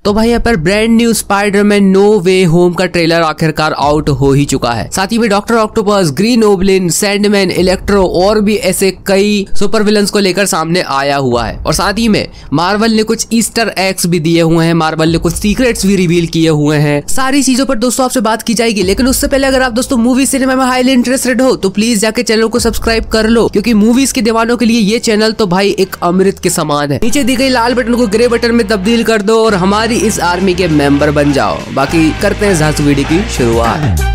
तो भाई यहाँ पर ब्रांड न्यू स्पाइडरमैन नो वे होम का ट्रेलर आखिरकार आउट हो ही चुका है। साथ ही में doctor octopus, green goblin, Sandman, electro और भी ऐसे कई सुपर विलन्स को लेकर सामने आया हुआ है। और साथ ही में मार्वल ने कुछ ईस्टर एग्स भी दिए हुए हैं, मार्वल ने कुछ सीक्रेट्स भी रिवील किए हुए हैं। सारी चीजों पर दोस्तों आपसे बात की जाएगी, लेकिन उससे पहले अगर आप दोस्तों मूवी सिनेमा में हाईली इंटरेस्टेड हो तो प्लीज जाके चैनल को सब्सक्राइब कर लो, क्योंकि मूवीज के दीवानों के लिए ये चैनल तो भाई एक अमृत के समान है। नीचे दी गई लाल बटन को ग्रे बटन में तब्दील कर दो और हमारी इस आर्मी के मेंबर बन जाओ। बाकी करते हैं इस वीडियो की शुरुआत।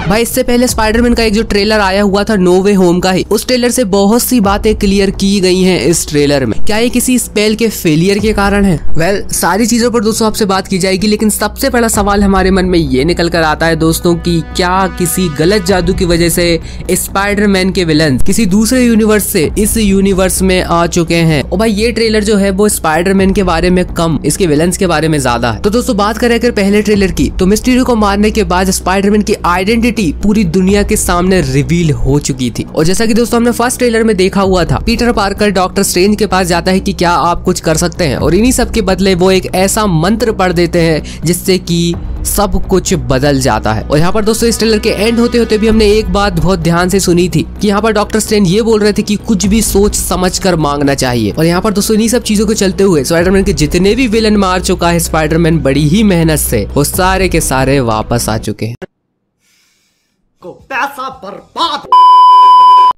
भाई इससे पहले स्पाइडरमैन का एक जो ट्रेलर आया हुआ था नो वे होम का ही, उस ट्रेलर से बहुत सी बातें क्लियर की गई हैं इस ट्रेलर में। क्या ये किसी स्पेल के फेलियर के कारण है? वेल, सारी चीजों पर दोस्तों आपसे बात की जाएगी, लेकिन सबसे बड़ा सवाल हमारे मन में ये निकल कर आता है दोस्तों कि क्या किसी गलत जादू की वजह से स्पाइडरमैन के विलन किसी दूसरे यूनिवर्स से इस यूनिवर्स में आ चुके हैं? और भाई ये ट्रेलर जो है वो स्पाइडरमैन के बारे में कम, इसके विलन्स के बारे में ज्यादा है। तो दोस्तों बात करें अगर पहले ट्रेलर की, तो मिस्टीरियो को मारने के बाद स्पाइडरमैन की आइडेंटिटी पूरी दुनिया के सामने रिवील हो चुकी थी। और जैसा कि दोस्तों हमने फर्स्ट ट्रेलर में देखा हुआ था, पीटर पार्कर डॉक्टर स्ट्रेंज के पास जाता है कि क्या आप कुछ कर सकते हैं, और इन्हीं सब के बदले वो एक ऐसा मंत्र पढ़ देते हैं जिससे कि सब कुछ बदल जाता है। और यहाँ पर दोस्तों इस ट्रेलर के एंड होते होते भी हमने एक बात बहुत ध्यान से सुनी थी कि यहाँ पर डॉक्टर स्ट्रेंज ये बोल रहे थे कि कुछ भी सोच समझ कर मांगना चाहिए। और यहाँ पर दोस्तों इन्हीं सब चीजों को चलते हुए स्पाइडरमैन के जितने भी विलन मार चुका है स्पाइडरमैन बड़ी ही मेहनत से, वो सारे के सारे वापस आ चुके हैं। को पैसा बर्बाद।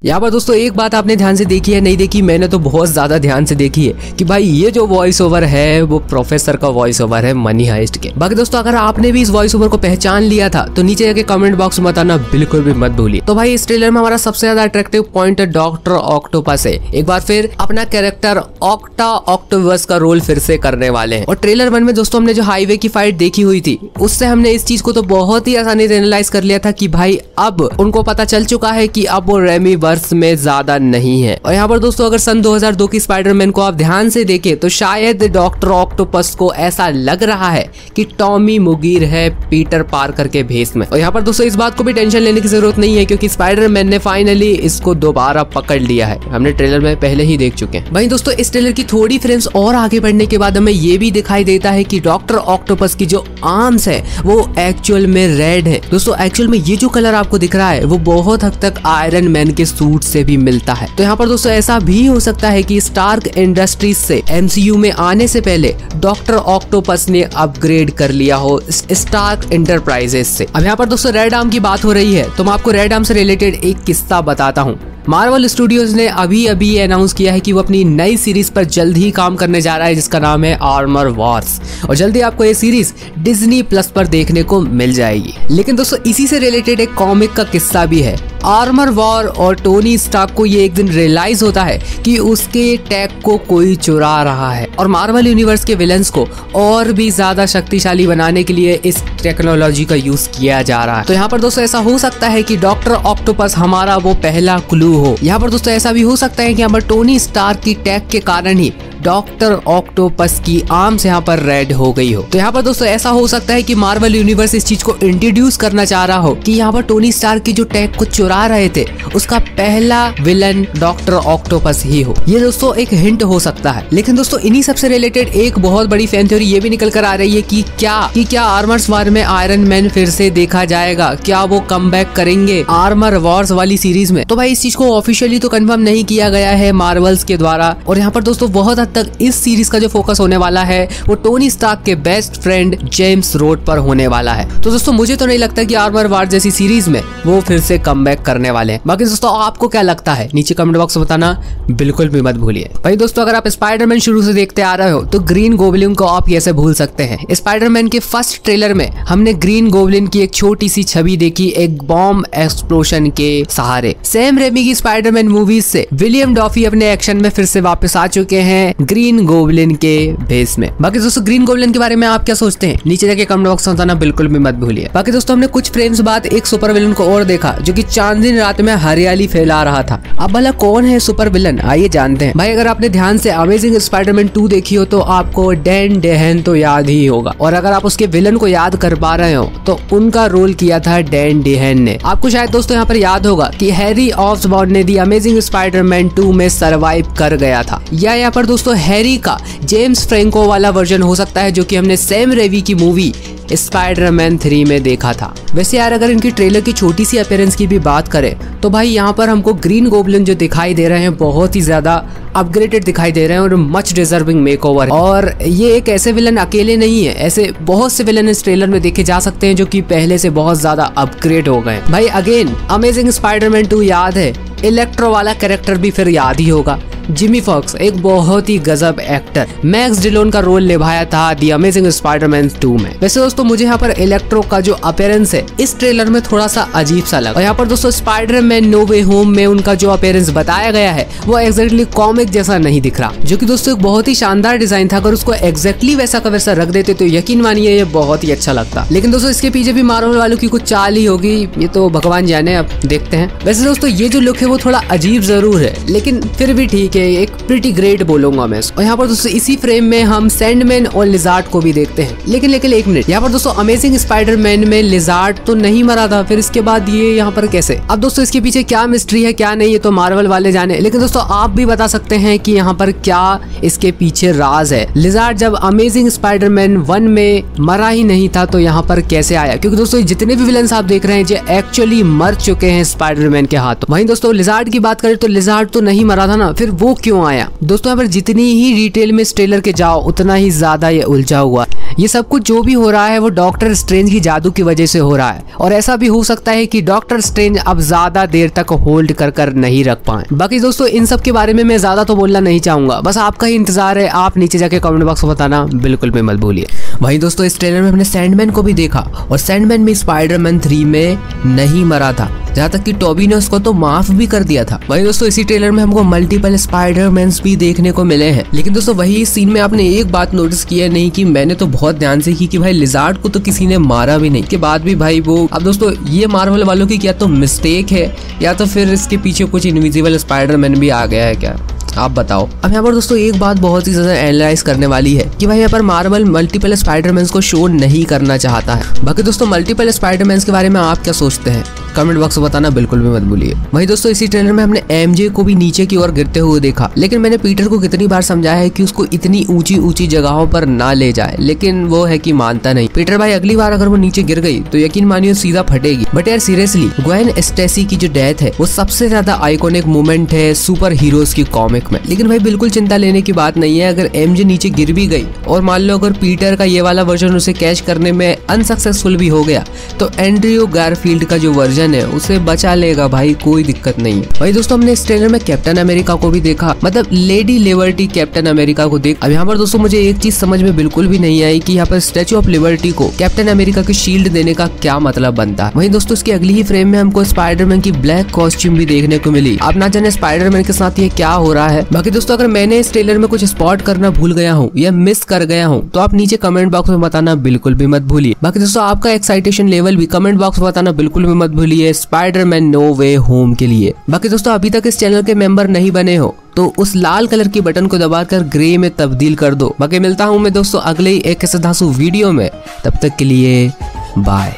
यहाँ पर दोस्तों एक बात आपने ध्यान से देखी है, नहीं देखी, मैंने तो बहुत ज्यादा ध्यान से देखी है कि भाई ये जो वॉइस ओवर है वो प्रोफेसर का वॉइस ओवर है मनी हाइस्ट के। बाकी दोस्तों अगर आपने भी इस वॉइस ओवर को पहचान लिया था तो नीचे जाके कमेंट बॉक्स में बताना बिल्कुल भी मत भूलिए। तो भाई इस ट्रेलर में हमारा सबसे ज्यादा अट्रैक्टिव पॉइंट डॉक्टर ऑक्टोपस है। एक बार फिर अपना कैरेक्टर ऑक्टा ऑक्टोपस का रोल फिर से करने वाले हैं। और ट्रेलर 1 में दोस्तों हमने जो हाईवे की फाइट देखी हुई थी, उससे हमने इस चीज को तो बहुत ही आसानी से एनालाइज कर लिया था कि भाई अब उनको पता चल चुका है कि अब वो रेमी वर्स में ज्यादा नहीं है। और यहाँ पर दोस्तों अगर सन 2002 की स्पाइडरमैन को आप ध्यान से देखें तो शायद डॉक्टर ऑक्टोपस को ऐसा लग रहा है कि टॉमी मुगीर है पीटर पार्कर के भेस में। और यहाँ पर दोस्तों इस बात को भी टेंशन लेने की जरूरत नहीं है, क्योंकि स्पाइडरमैन ने फाइनली इसको दोबारा पकड़ लिया है। हमने ट्रेलर में पहले ही देख चुके हैं। वहीं दोस्तों इस ट्रेलर की थोड़ी फ्रेम्स और आगे बढ़ने के बाद हमें ये भी दिखाई देता है कि डॉक्टर ऑक्टोपस की जो आर्म्स है वो एक्चुअल में रेड है। दोस्तों एक्चुअल में ये जो कलर आपको दिख रहा है वो बहुत हद तक आयरन मैन के सूट से भी मिलता है। तो यहाँ पर दोस्तों ऐसा भी हो सकता है कि स्टार्क इंडस्ट्रीज से एमसीयू में आने से पहले डॉक्टर ऑक्टोपस ने अपग्रेड कर लिया हो स्टार्क एंटरप्राइजेस से। अब यहाँ पर दोस्तों रेड आर्म की बात हो रही है तो मैं आपको रेड आर्म से रिलेटेड एक किस्सा बताता हूँ। मार्वल स्टूडियोज ने अभी अभी अनाउंस किया है कि वो अपनी नई सीरीज पर जल्द ही काम करने जा रहा है जिसका नाम है आर्मर वॉर्स, और जल्दी आपको ये सीरीज डिज्नी प्लस पर देखने को मिल जाएगी। लेकिन दोस्तों इसी से रिलेटेड एक कॉमिक का किस्सा भी है। आर्मर वॉर और टोनी स्टार्क को ये एक दिन रियलाइज होता है कि उसके टैग को कोई चुरा रहा है, और मार्वल यूनिवर्स के विलन्स को और भी ज्यादा शक्तिशाली बनाने के लिए इस टेक्नोलॉजी का यूज किया जा रहा है। तो यहाँ पर दोस्तों ऐसा हो सकता है कि डॉक्टर ऑक्टोपस हमारा वो पहला क्लू हो। यहाँ पर दोस्तों ऐसा भी हो सकता है कि यहाँ पर टोनी स्टार्क की टैग के कारण ही डॉक्टर ऑक्टोपस की आर्म्स यहाँ पर रेड हो गई हो। तो यहाँ पर दोस्तों ऐसा हो सकता है कि मार्वल यूनिवर्स इस चीज को इंट्रोड्यूस करना चाह रहा हो कि यहाँ पर टोनी स्टार्क की जो टैग को चुरा रहे थे उसका पहला विलन डॉक्टर ऑक्टोपस ही हो। ये दोस्तों एक हिंट हो सकता है। लेकिन दोस्तों इन्हीं सबसे रिलेटेड एक बहुत बड़ी फैन थ्योरी ये भी निकल कर आ रही है कि क्या आर्मर्स वॉर में आयरन मैन फिर से देखा जाएगा, क्या वो कम बैक करेंगे आर्मर वॉर्स वाली सीरीज में। तो भाई इस चीज को ऑफिशियली तो कंफर्म नहीं किया गया है मार्वल्स के द्वारा। और यहाँ पर दोस्तों बहुत हद तक इस सीरीज का जो फोकस होने वाला है वो टोनी स्टार्क के बेस्ट फ्रेंड जेम्स रोड पर होने वाला है। तो दोस्तों मुझे तो नहीं लगता कि आर्मर वॉर जैसी सीरीज में वो फिर से कमबैक करने वाले हैं। बाकी दोस्तों आपको क्या लगता है नीचे कमेंट बॉक्स में बताना बिल्कुल भी मत भूलिए। भाई दोस्तों अगर आप स्पाइडरमैन शुरू से देखते आ रहे हो तो ग्रीन गोब्लिन को आप कैसे भूल सकते हैं। स्पाइडरमैन के फर्स्ट ट्रेलर में हमने ग्रीन गोब्लिन की एक छोटी सी छवि देखी एक बॉम्ब एक्सप्लोशन के सहारे। सैम रेमी की स्पाइडरमैन मूवीज से विलियम डॉफी अपने एक्शन में फिर से वापस आ चुके हैं। ग्रीन गोब्लिन के भेस में। बाकी दोस्तों ग्रीन गोब्लिन के बारे में आप क्या सोचते हैं नीचे जाके कमेंट बॉक्स में बताना बिल्कुल भी मत भूलिए। बाकी दोस्तों हमने कुछ फ्रेम्स बाद एक सुपर विलन को और देखा जो कि चांदनी रात में हरियाली फैला रहा था। अब भला कौन है सुपर विलन, आइए जानते हैं। भाई अगर आपने ध्यान से अमेजिंग स्पाइडरमैन 2 देखी हो तो आपको डैन डेहन तो याद ही होगा, और अगर आप उसके विलन को याद कर पा रहे हो तो उनका रोल किया था डैन डेहन ने। आपको शायद दोस्तों यहाँ पर याद होगा कि हैरी ऑसबॉर्न ने दी अमेजिंग स्पाइडरमैन 2 में सरवाइव कर गया था, या यहाँ पर दोस्तों हैरी का जेम्स फ्रैंको वाला वर्जन हो सकता है जो कि हमने सैम रेवी की मूवी स्पाइडरमैन 3 में देखा था। वैसे यार अगर इनकी ट्रेलर की छोटी सी अपीयरेंस की भी बात करें तो भाई यहाँ पर हमको ग्रीन गोब्लिन जो दिखाई दे रहे हैं बहुत ही ज्यादा अपग्रेडेड दिखाई दे रहे हैं और मच डिजर्विंग मेकओवर। और ये एक ऐसे विलन अकेले नहीं है, ऐसे बहुत से विलन इस ट्रेलर में देखे जा सकते हैं जो कि पहले से बहुत ज्यादा अपग्रेड हो गए। भाई अगेन अमेजिंग स्पाइडरमैन 2 याद है, इलेक्ट्रो वाला कैरेक्टर भी फिर याद ही होगा। जिमी फॉक्स एक बहुत ही गजब एक्टर, मैक्स डिलोन का रोल निभाया था दी अमेजिंग स्पाइडरमैन 2 में। वैसे दोस्तों मुझे यहाँ पर इलेक्ट्रो का जो अपीयरेंस है इस ट्रेलर में थोड़ा सा अजीब सा लगा। और यहाँ पर दोस्तों स्पाइडरमैन नो वे होम में उनका जो अपीयरेंस बताया गया है वो एग्जैक्टली कॉमिक जैसा नहीं दिख रहा, जो कि दोस्तों एक बहुत ही शानदार डिजाइन था। अगर उसको एग्जैक्टली वैसा का वैसा रख देते तो यकीन मानिए ये बहुत ही अच्छा लगता। लेकिन दोस्तों इसके पीछे भी मार्वल वालों की कुछ चाल ही होगी, ये तो भगवान जाने, अब देखते हैं। वैसे दोस्तों ये जो लुक है वो थोड़ा अजीब जरूर है लेकिन फिर भी ठीक, एक प्रीटी ग्रेट बोलूंगा मैं। और यहाँ पर दोस्तों इसी फ्रेम में हम सैंडमैन और लिजार्ड को भी देखते हैं। लेकिन एक मिनट, यहाँ पर दोस्तों अमेजिंग स्पाइडरमैन में लिजार्ड तो नहीं मरा था, फिर इसके बाद ये यहाँ पर कैसे? अब दोस्तों इसके पीछे क्या मिस्ट्री है क्या नहीं है तो मार्वल वाले जाने, लेकिन दोस्तों आप भी बता सकते हैं कि यहाँ पर क्या इसके पीछे राज है। लिजार्ड जब अमेजिंग स्पाइडरमैन 1 में मरा ही नहीं था तो यहाँ पर कैसे आया? क्योंकि दोस्तों जितने भी विलन्स आप देख रहे हैं जो एक्चुअली मर चुके हैं स्पाइडरमैन के हाथों। वहीं दोस्तों लिजार्ड की बात करें तो लिजार्ड तो नहीं मरा था ना, फिर वो क्यों आया? दोस्तों यहाँ पर जितनी ही डिटेल में इस ट्रेलर के जाओ उतना ही ज्यादा ये उलझा हुआ। ये सब कुछ जो भी हो रहा है वो डॉक्टर स्ट्रेंज की जादू की वजह से हो रहा है, और ऐसा भी हो सकता है कि डॉक्टर स्ट्रेंज अब ज्यादा देर तक होल्ड कर नहीं रख पाए। बाकी दोस्तों इन सब के बारे में मैं ज्यादा तो बोलना नहीं चाहूंगा, बस आपका ही इंतजार है, आप नीचे जाके कमेंट बॉक्स में बताना बिल्कुल भी मत भूलिए। वहीं दोस्तों इस ट्रेलर में हमने सैंडमैन को भी देखा, और सैंडमैन भी स्पाइडरमैन 3 में नहीं मरा था, जहाँ तक कि टॉबी ने उसको तो माफ भी कर दिया था। वहीं दोस्तों इसी ट्रेलर में हमको मल्टीपल स्पाइडरमैन्स भी देखने को मिले हैं। लेकिन दोस्तों वही सीन में आपने एक बात नोटिस की है नहीं कि मैंने तो बहुत ध्यान से की कि भाई लिजार्ड को तो किसी ने मारा भी नहीं, के बाद भी भाई वो, अब दोस्तों ये मार्वल वालों की क्या तो मिस्टेक है या तो फिर इसके पीछे कुछ इनविजिबल स्पाइडरमैन भी आ गया है क्या, आप बताओ। अब यहाँ पर दोस्तों एक बात बहुत ही ज्यादा एनालाइज करने वाली है कि भाई यहाँ पर मार्वल मल्टीपल स्पाइडरमैन्स को शो नहीं करना चाहता है। बाकी दोस्तों मल्टीपल स्पाइडरमैन्स के बारे में आप क्या सोचते हैं कमेंट बॉक्स में बताना बिल्कुल भी मत भूलिए। वहीं दोस्तों इसी ट्रेलर में हमने एमजे को भी नीचे की ओर गिरते हुए देखा, लेकिन मैंने पीटर को कितनी बार समझाया है कि उसको इतनी ऊंची जगहों पर ना ले जाए, लेकिन वो है कि मानता नहीं। पीटर भाई अगली बार अगर वो नीचे गिर गई तो यकीन मानिए सीधा फटेगी। बट यार सीरियसली ग्वेन स्टेसी की जो डेथ है वो सबसे ज्यादा आइकॉनिक मोमेंट है सुपर हीरोज की कॉमिक में। लेकिन भाई बिल्कुल चिंता लेने की बात नहीं है, अगर एमजे नीचे गिर भी गई और मान लो अगर पीटर का ये वाला वर्जन उसे कैच करने में अनसक्सेसफुल भी हो गया तो एंड्रयू गारफील्ड का जो वर्जन है उसे बचा लेगा भाई, कोई दिक्कत नहीं है। भाई दोस्तों हमने इस ट्रेलर में कैप्टन अमेरिका को भी देखा, मतलब लेडी लिबर्टी कैप्टन अमेरिका को देख। अब यहाँ पर दोस्तों मुझे एक चीज समझ में बिल्कुल भी नहीं आई कि यहाँ पर स्टैचू ऑफ लिबर्टी को कैप्टन अमेरिका की शील्ड देने का क्या मतलब बनता है। वहीं दोस्तों इसकी अगली ही फ्रेम में हमको स्पाइडरमैन की ब्लैक कॉस्ट्यूम भी देखने को मिली। आप ना जाने स्पाइडरमैन के साथ ये क्या हो रहा है। बाकी दोस्तों अगर मैंने इस ट्रेलर में कुछ स्पॉट करना भूल गया हूँ या मिस कर गया हूँ तो आप नीचे कमेंट बॉक्स में बताना बिल्कुल भी मत भूलिए। बाकी दोस्तों आपका एक्साइटेशन लेवल भी कमेंट बॉक्स में बताना बिल्कुल भी मत भूलिए स्पाइडरमैन नो वे होम के लिए। बाकी दोस्तों अभी तक इस चैनल के मेंबर नहीं बने हो तो उस लाल कलर की बटन को दबाकर ग्रे में तब्दील कर दो। बाकी मिलता हूँ मैं दोस्तों अगले ही एक धांसू वीडियो में, तब तक के लिए बाय।